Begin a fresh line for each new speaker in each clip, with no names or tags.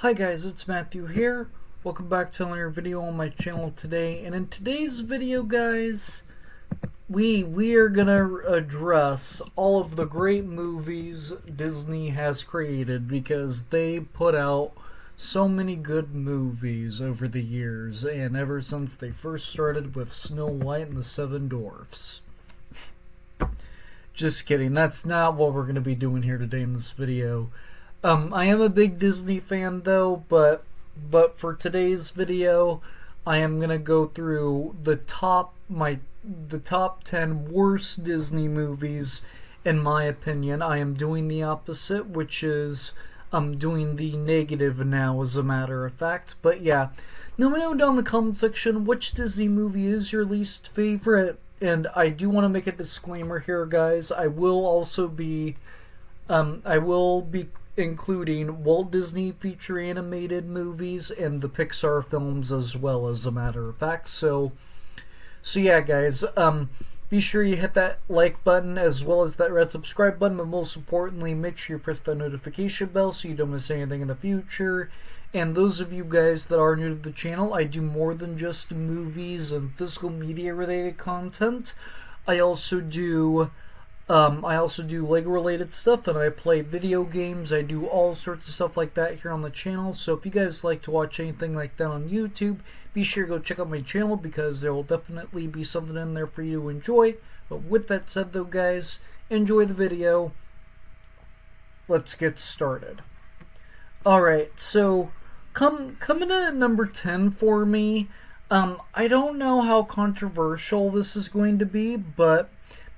Hi guys, it's Matthew here. Welcome back to another video on my channel today. And in today's video, guys, we are gonna address all of the great movies Disney has created because they put out so many good movies over the years and ever since they first started with Snow White and the Seven Dwarfs. Just kidding, that's not what we're gonna be doing here today in this video. I am a big Disney fan though, but for today's video, I am gonna go through the top 10 worst Disney movies in my opinion. I am doing the opposite, which is I'm doing the negative now, as a matter of fact. But yeah, let me know down in the comment section which Disney movie is your least favorite. And I do want to make a disclaimer here, guys. I will be including Walt Disney feature animated movies and the Pixar films as well, as a matter of fact. So yeah, guys, be sure you hit that like button as well as that red subscribe button, but most importantly, make sure you press that notification bell so you don't miss anything in the future. And those of you guys that are new to the channel, I do more than just movies and physical media related content. I also do Lego related stuff, and I play video games. I do all sorts of stuff like that here on the channel. So if you guys like to watch anything like that on YouTube, be sure to go check out my channel because there will definitely be something in there for you to enjoy. But with that said though, guys, enjoy the video. Let's get started. Alright, so coming in at number 10 for me, I don't know how controversial this is going to be, but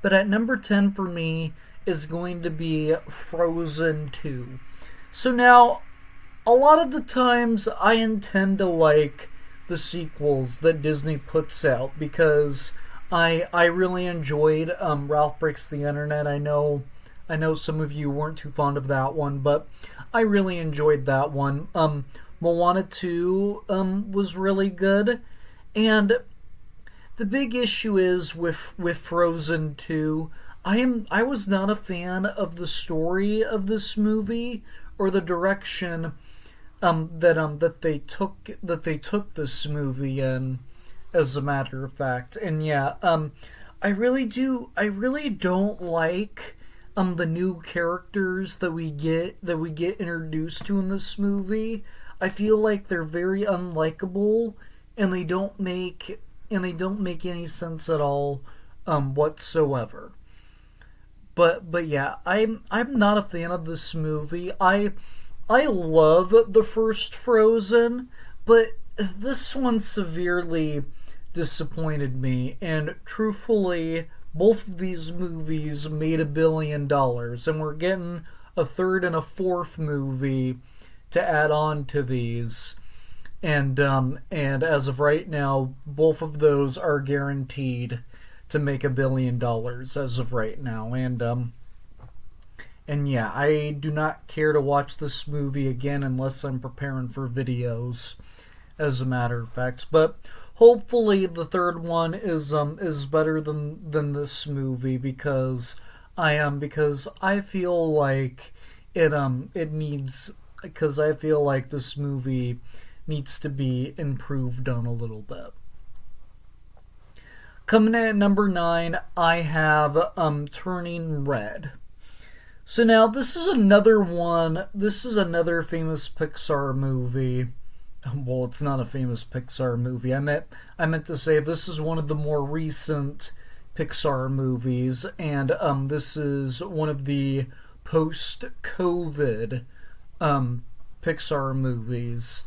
at number 10 for me is going to be Frozen 2. So now, a lot of the times I intend to like the sequels that Disney puts out because I really enjoyed Ralph Breaks the Internet. I know some of you weren't too fond of that one, but I really enjoyed that one. Moana 2 was really good, and the big issue is with Frozen 2, I was not a fan of the story of this movie or the direction that they took this movie in, as a matter of fact. And yeah, I really don't like the new characters that we get introduced to in this movie. I feel like they're very unlikable and they don't make any sense at all whatsoever. But yeah, I'm not a fan of this movie. I love the first Frozen, but this one severely disappointed me, and truthfully, both of these movies made $1 billion, and we're getting a third and a fourth movie to add on to these. And as of right now, both of those are guaranteed to make $1 billion as of right now. And yeah, I do not care to watch this movie again unless I'm preparing for videos, as a matter of fact. But hopefully the third one is better than this movie because I feel like I feel like this movie needs to be improved on a little bit. Coming in at number 9, I have Turning Red. So now this is another famous Pixar movie. Well, it's not a famous Pixar movie. I meant to say this is one of the more recent Pixar movies, and this is one of the post-COVID Pixar movies,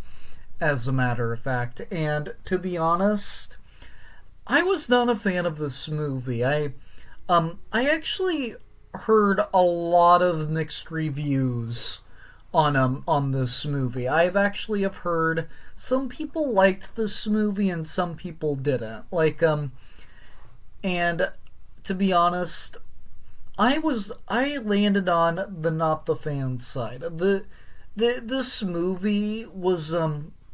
as a matter of fact. And to be honest, I was not a fan of this movie. I actually heard a lot of mixed reviews on this movie. I've actually heard some people liked this movie and some people didn't. And to be honest, I landed on the not the fan side. This movie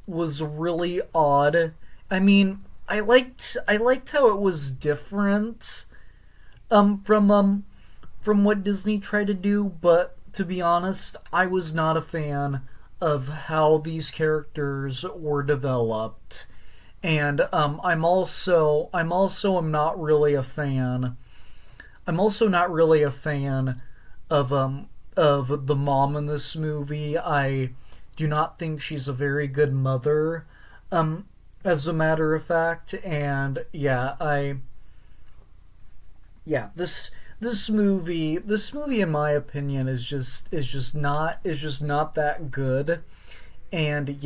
was really odd. I mean, I liked how it was different from what Disney tried to do, but to be honest, I was not a fan how these characters were developed, and I'm not really a fan. I'm also not really a fan of the mom in this movie. I do not think she's a very good mother, um, as a matter of fact. And yeah, this movie in my opinion is just not that good. And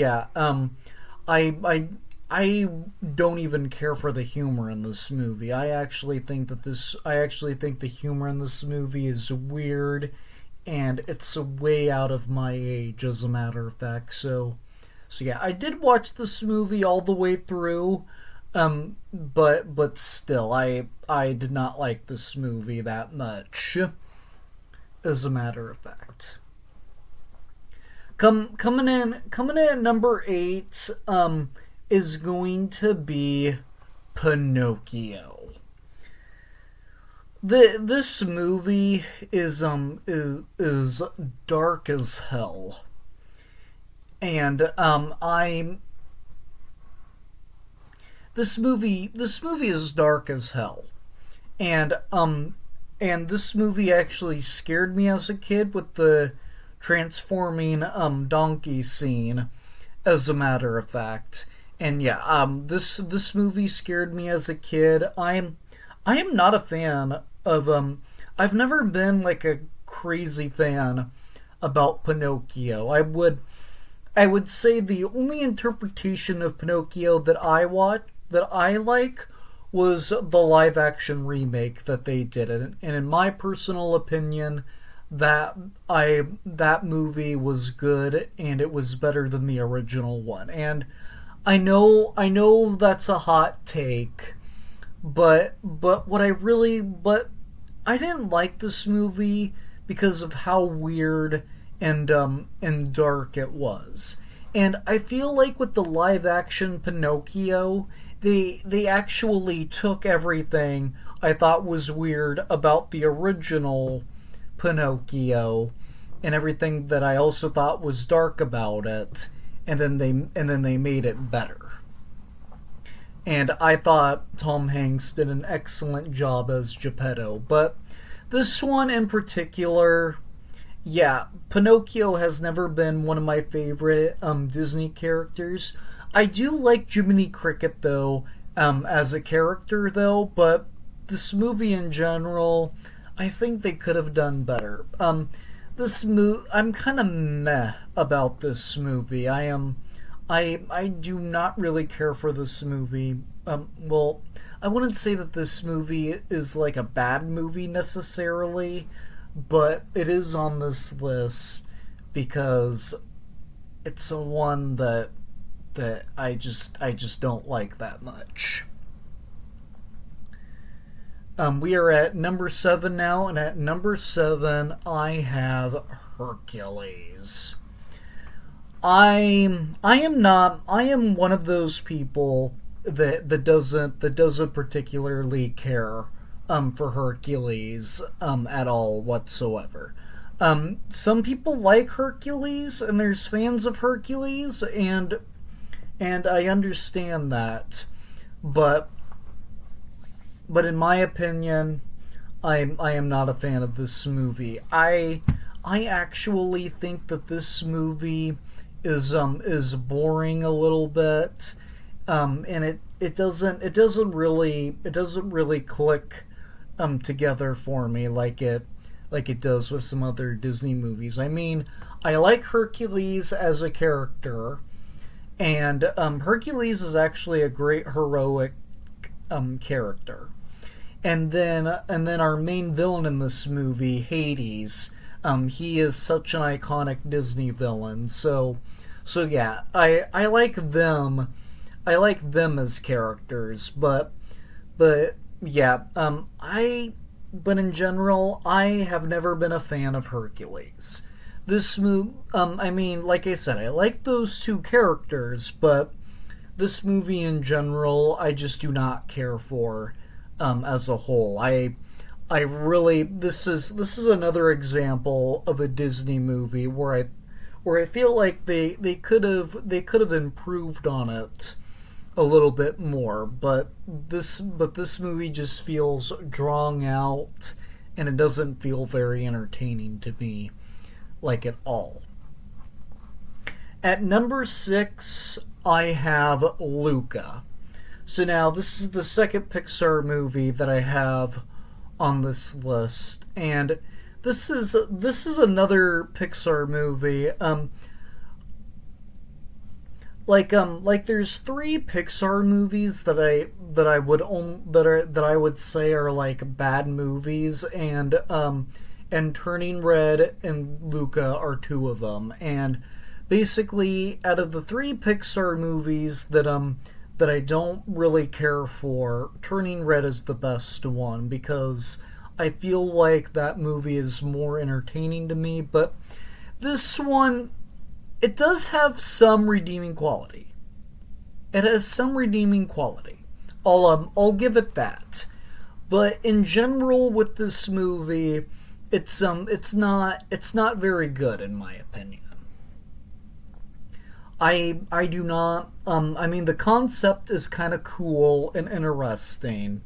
I don't even care for the humor in this movie. I actually think the humor in this movie is weird, and it's way out of my age, as a matter of fact. So yeah, I did watch this movie all the way through, but still, I did not like this movie that much, as a matter of fact. Coming in at number eight, is going to be Pinocchio. This movie is dark as hell, and I'm this movie is dark as hell, and this movie actually scared me as a kid with the transforming donkey scene, as a matter of fact. And this movie scared me as a kid. I am not a fan of I've never been like a crazy fan about Pinocchio. I would say the only interpretation of Pinocchio that I like was the live action remake that they did. And in my personal opinion, that movie was good, and it was better than the original one. And I know that's a hot take, but I didn't like this movie because of how weird and dark it was. And I feel like with the live action Pinocchio, they actually took everything I thought was weird about the original Pinocchio and everything that I also thought was dark about it, and then they made it better. And I thought Tom Hanks did an excellent job as Geppetto. But this one in particular, yeah, Pinocchio has never been one of my favorite Disney characters. I do like Jiminy Cricket though, as a character though, but this movie in general, I think they could have done better. I'm kind of meh about this movie. I do not really care for this movie. Well, I wouldn't say that this movie is like a bad movie necessarily, but it is on this list because it's a one that I just don't like that much. We are at number seven now, and at number seven I have Hercules. I am one of those people that doesn't particularly care for Hercules at all whatsoever. Some people like Hercules, and there's fans of Hercules, and I understand that, but in my opinion, I am not a fan of this movie. I actually think that this movie is boring a little bit, and it doesn't really click together for me like it does with some other Disney movies. I mean, I like Hercules as a character, and Hercules is actually a great heroic character. And then our main villain in this movie, Hades, he is such an iconic Disney villain. So yeah, I like them. I like them as characters, but yeah, but in general, I have never been a fan of Hercules. This movie, I mean, like I said, I like those two characters, but this movie in general, I just do not care for, as a whole. I really, this is another example of a Disney movie where where I feel like they could have improved on it a little bit more, but this movie just feels drawn out, and it doesn't feel very entertaining to me, like at all. At number 6, I have Luca. So now this is the second Pixar movie that I have on this list, and this is another Pixar movie. Like there's 3 Pixar movies that I would say are like bad movies, and Turning Red and Luca are 2 of them. And basically, out of the 3 Pixar movies that I don't really care for, Turning Red is the best one because I feel like that movie is more entertaining to me. But this one, it does have some redeeming quality. It has some redeeming quality. I'll give it that. But in general, with this movie, it's not very good in my opinion. I do not. I mean, the concept is kind of cool and interesting,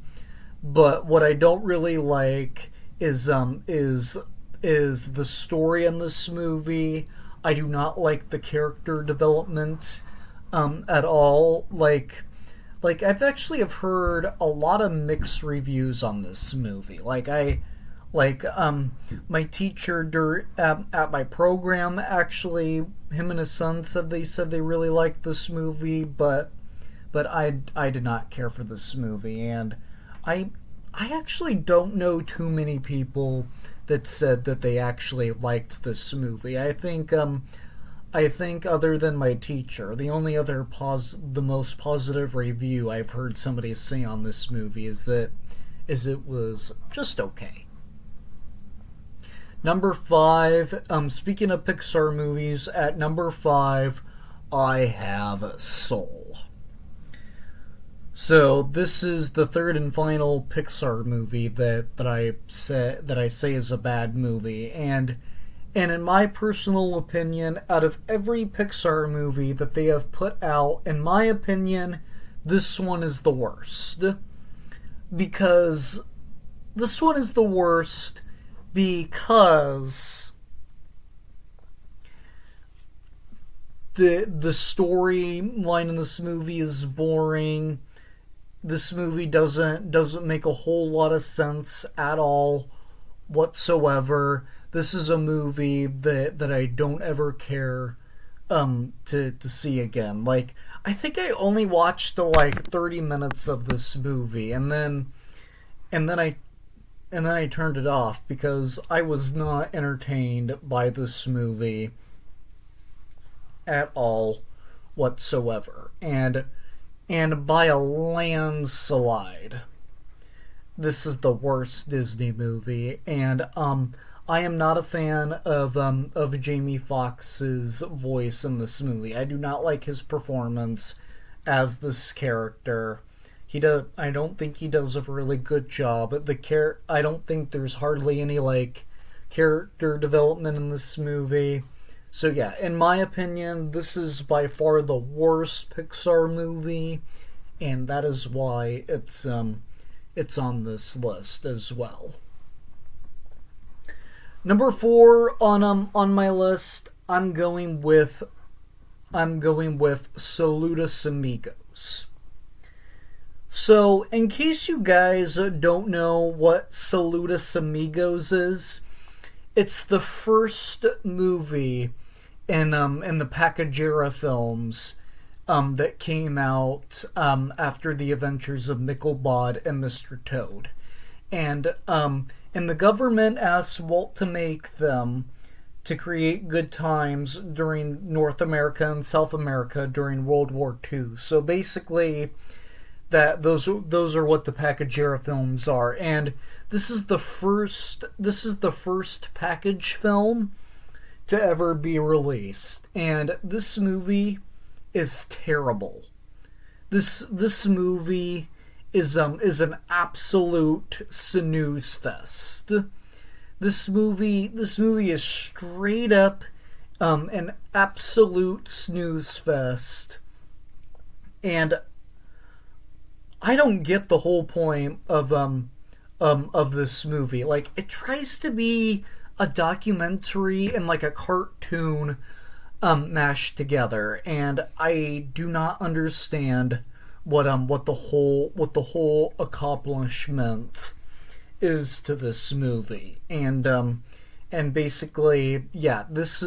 but what I don't really like is the story in this movie. I do not like the character development at all. Like I've actually have heard a lot of mixed reviews on this movie. My teacher at my program, actually, him and his son said they really liked this movie, but I did not care for this movie, and I actually don't know too many people that said that they actually liked this movie. I think other than my teacher, the only other the most positive review I've heard somebody say on this movie is it was just okay. Number 5, speaking of Pixar movies, at number 5, I have Soul. So this is the third and final Pixar movie that I say is a bad movie, and in my personal opinion, out of every Pixar movie that they have put out, in my opinion, this one is the worst. Because this one is the worst because the storyline in this movie is boring. This movie doesn't make a whole lot of sense at all whatsoever. This is a movie that I don't ever care to see again. Like, I think I only watched like 30 minutes of this movie, and then I turned it off because I was not entertained by this movie at all whatsoever. And by a landslide, this is the worst Disney movie. And I am not a fan of Jamie Foxx's voice in this movie. I do not like his performance as this character. I don't think he does a really good job. I don't think there's hardly any like character development in this movie. So yeah, in my opinion, this is by far the worst Pixar movie, and that is why it's on this list as well. Number 4 on my list, I'm going with Saludos Amigos. So, in case you guys don't know what Saludos Amigos is, it's the first movie in the Pacagera films that came out after the adventures of Micklebot and Mr. Toad. And the government asked Walt to make them to create good times during North America and South America during World War II. So basically, those are what the Pacagera films are, and this is the first package film to ever be released, and this movie is terrible. This movie is an absolute snooze fest. This movie is straight up an absolute snooze fest. And I don't get the whole point of this movie. Like, it tries to be a documentary and like a cartoon mashed together, and I do not understand what the whole accomplishment is to this movie. And basically, yeah, this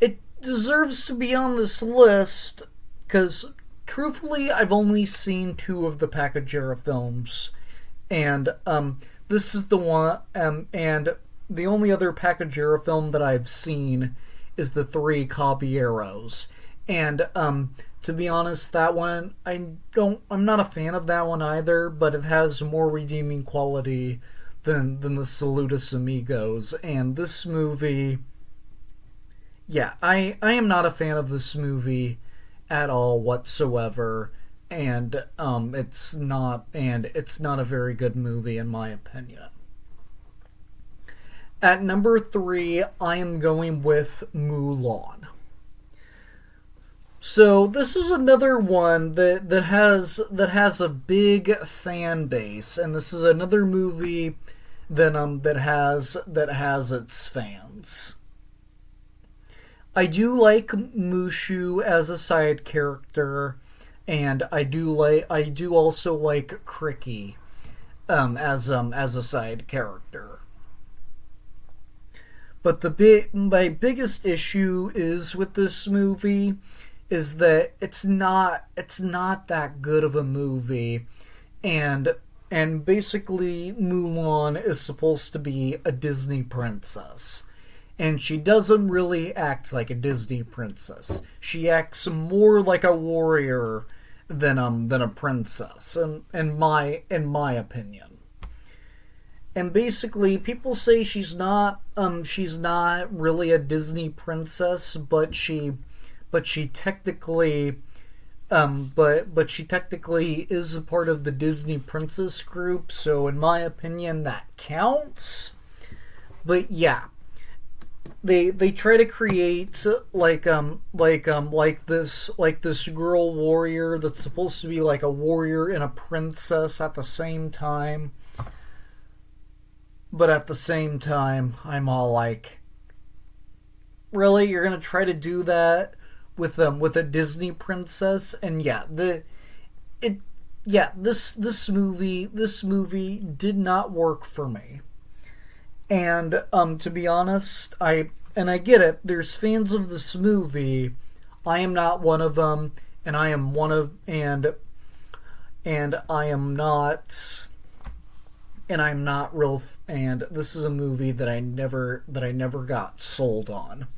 it deserves to be on this list because truthfully, I've only seen two of the Pacagera films, and this is the one, and the only other Pacagera film that I've seen is the Three Caballeros, and to be honest, that one I'm not a fan of that one either, but it has more redeeming quality than the Saludos Amigos, and this movie, yeah, I am not a fan of this movie at all whatsoever, and it's not a very good movie in my opinion. At number 3, I am going with Mulan. So this is another one that has a big fan base, and this is another movie that has its fans. I do like Mushu as a side character, and I do also like Cricky as a side character. But my biggest issue is with this movie is that it's not that good of a movie, and basically Mulan is supposed to be a Disney princess, and she doesn't really act like a Disney princess. She acts more like a warrior than a princess, in my opinion. And basically, people say she's not really a Disney princess, but she technically she technically is a part of the Disney Princess group. So in my opinion, that counts. But yeah, they try to create this girl warrior that's supposed to be like a warrior and a princess at the same time. But at the same time, I'm all like, really, you're gonna try to do that with a Disney princess? And yeah, this movie did not work for me. And to be honest, I get it. There's fans of this movie. I am not one of them, and I am one of and I am not. And I'm not real, and this is a movie that I never got sold on.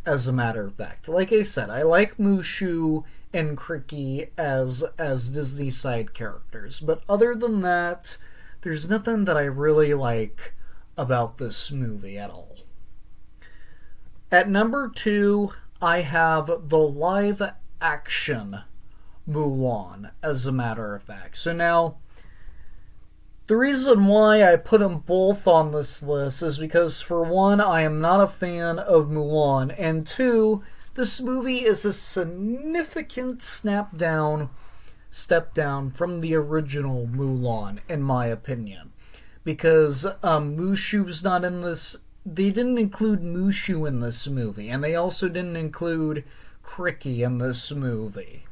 As a matter of fact, like I said, I like Mushu and Cricky as Disney side characters, but other than that, there's nothing that I really like about this movie at all. At number 2, I have the live action Mulan, as a matter of fact. So now, the reason why I put them both on this list is because, for one, I am not a fan of Mulan, and two, this movie is a significant step down from the original Mulan, in my opinion. Because Mushu's not in this. They didn't include Mushu in this movie, and they also didn't include Cricky in this movie.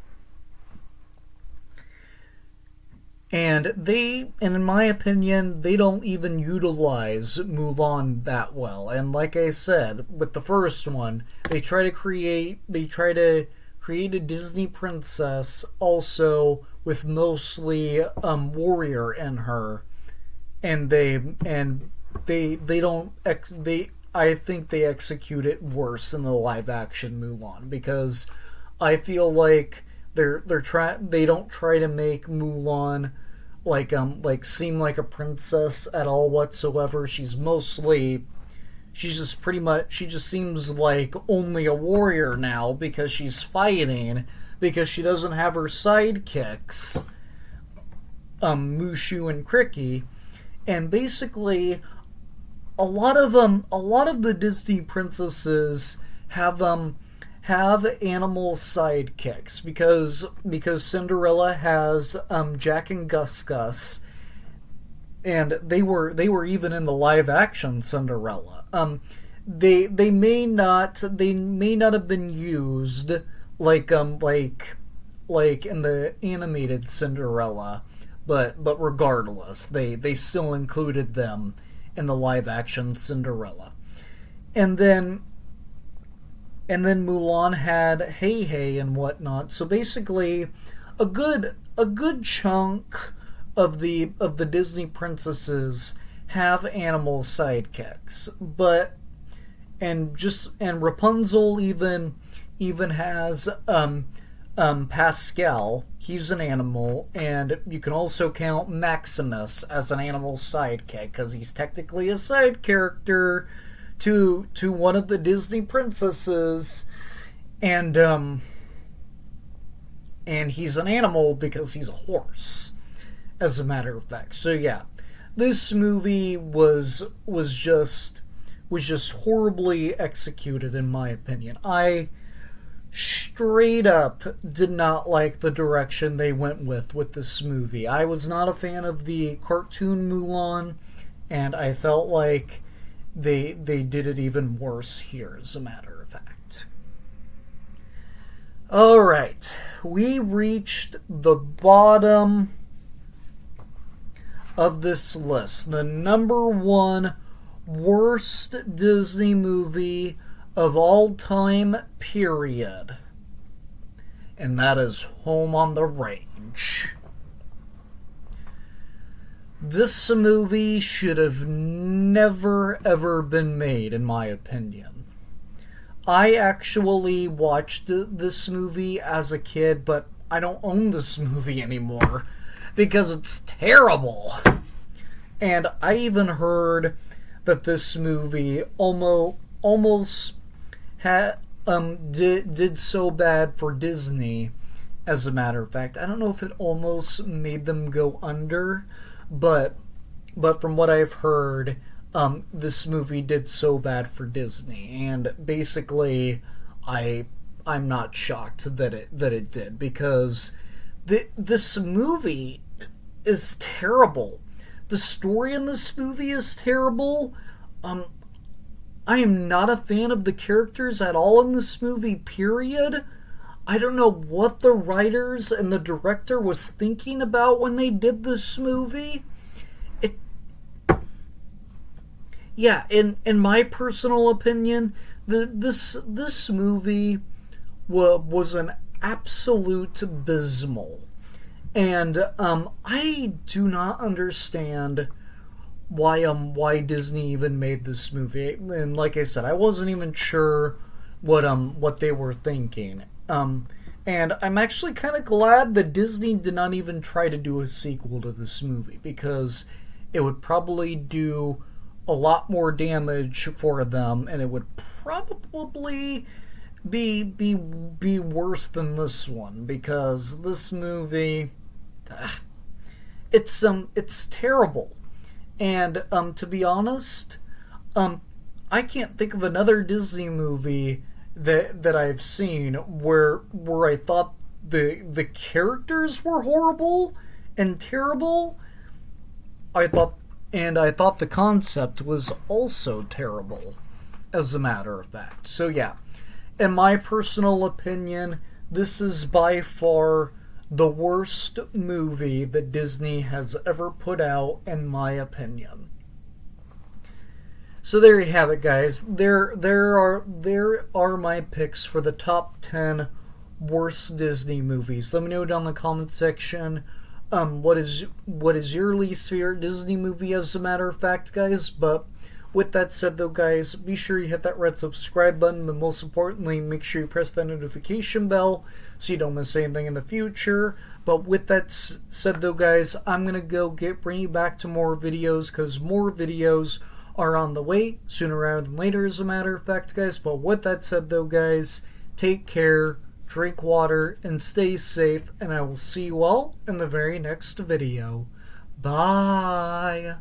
And in my opinion, they don't even utilize Mulan that well. And like I said, with the first one, they try to create a Disney princess also with mostly warrior in her, and I think they execute it worse in the live action Mulan, because I feel like they don't try to make Mulan like seem like a princess at all whatsoever. She just seems like only a warrior now because she's fighting, because she doesn't have her sidekicks, Mushu and Cricky, and basically a lot of the Disney princesses have animal sidekicks, because Cinderella has Jack and Gus Gus, and they were even in the live action Cinderella. They may not have been used like in the animated Cinderella, but regardless, they still included them in the live action Cinderella. And then Mulan had Hey Hey and whatnot. So basically, a good chunk of the Disney princesses have animal sidekicks, and Rapunzel even has Pascal. He's an animal, and you can also count Maximus as an animal sidekick, because he's technically a side character to one of the Disney princesses, and he's an animal because he's a horse, as a matter of fact. So yeah, this movie was just horribly executed, in my opinion. I straight up did not like the direction they went with this movie. I was not a fan of the cartoon Mulan, and I felt like they did it even worse here, as a matter of fact. Alright, we reached the bottom of this list. The number one worst Disney movie of all time, period. And that is Home on the Range. This movie should have never ever been made, in my opinion. I actually watched this movie as a kid, but I don't own this movie anymore because it's terrible. And I even heard that this movie almost did so bad for Disney, as a matter of fact. I don't know if it almost made them go under, but from what I've heard, this movie did so bad for Disney, and basically, I'm not shocked that it did, because this movie is terrible. The story in this movie is terrible. I am not a fan of the characters at all in this movie, period. I don't know what the writers and the director was thinking about when they did this movie. In my personal opinion, this movie was an absolute abysmal. And I do not understand why Disney even made this movie. And like I said, I wasn't even sure what they were thinking. And I'm actually kind of glad that Disney did not even try to do a sequel to this movie, because it would probably do a lot more damage for them, and it would probably be worse than this one, because this movie, it's terrible. And to be honest, I can't think of another Disney movie that I've seen where I thought the characters were horrible and terrible. I thought the concept was also terrible, as a matter of fact. So yeah, in my personal opinion, this is by far the worst movie that Disney has ever put out, in my opinion. So there you have it, guys. There are my picks for the top 10 worst Disney movies. Let me know down in the comment section what is your least favorite Disney movie, as a matter of fact, guys. But with that said, though, guys, be sure you hit that red subscribe button, but most importantly, make sure you press that notification bell so you don't miss anything in the future. But with that said, though, guys, I'm gonna go bring you back to more videos, because more videos are on the way sooner rather than later, as a matter of fact, guys. But with that said, though, guys, take care, drink water, and stay safe, and I will see you all in the very next video. Bye!